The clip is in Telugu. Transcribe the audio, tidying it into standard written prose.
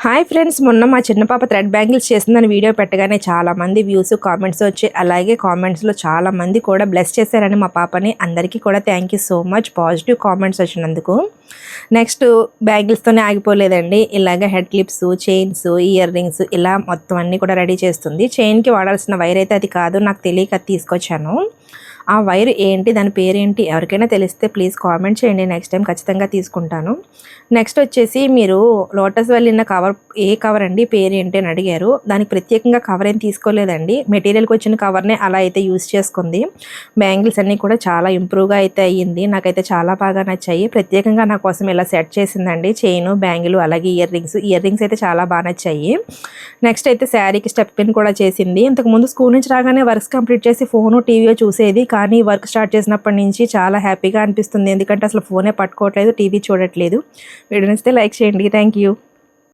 హాయ్ ఫ్రెండ్స్, మొన్న మా చిన్న పాప థ్రెడ్ బ్యాంగిల్స్ చేసిందని వీడియో పెట్టగానే చాలామంది వ్యూస్ కామెంట్స్ వచ్చి అలాగే కామెంట్స్లో చాలామంది కూడా బ్లెస్ చేశారని మా పాపని. అందరికీ కూడా thank you so much positive comments వచ్చినందుకు. నెక్స్ట్ బ్యాంగిల్స్తోనే ఆగిపోలేదండి, ఇలాగ head clips, chains, ear rings ఇలా మొత్తం అన్నీ కూడా రెడీ చేస్తుంది. చైన్కి వాడాల్సిన వైర్ అయితే అది కాదు, నాకు తెలియక అది తీసుకొచ్చాను. ఆ వైర్ ఏంటి, దాని పేరేంటి ఎవరికైనా తెలిస్తే ప్లీజ్ కామెంట్ చేయండి, నెక్స్ట్ టైం ఖచ్చితంగా తీసుకుంటాను. నెక్స్ట్ వచ్చేసి మీరు లోటస్ వెళ్ళిన కవర్ ఏ కవర్ అండి, పేరేంటి అని అడిగారు. దానికి ప్రత్యేకంగా కవర్ ఏం తీసుకోలేదండి, మెటీరియల్కి వచ్చిన కవర్నే అలా అయితే యూస్ చేసుకుంది. బ్యాంగిల్స్ అన్నీ కూడా చాలా ఇంప్రూవ్గా అయితే అయ్యింది, నాకైతే చాలా బాగా నచ్చాయి. ప్రత్యేకంగా నా కోసం ఇలా సెట్ చేసిందండి, చైను, బ్యాంగిల్ అలాగే ఇయర్ రింగ్స్ అయితే చాలా బాగా నచ్చాయి. నెక్స్ట్ అయితే శారీకి స్టెప్ పిన్ కూడా చేసింది. ఇంతకుముందు స్కూల్ నుంచి రాగానే వర్క్స్ కంప్లీట్ చేసి ఫోను టీవీయో చూసేది, కానీ వర్క్ స్టార్ట్ చేసినప్పటి నుంచి చాలా హ్యాపీగా అనిపిస్తుంది. ఎందుకంటే అసలు ఫోనే పట్టుకోవట్లేదు, టీవీ చూడట్లేదు. వీడియో నచ్చితే లైక్ చేయండి. Thank you.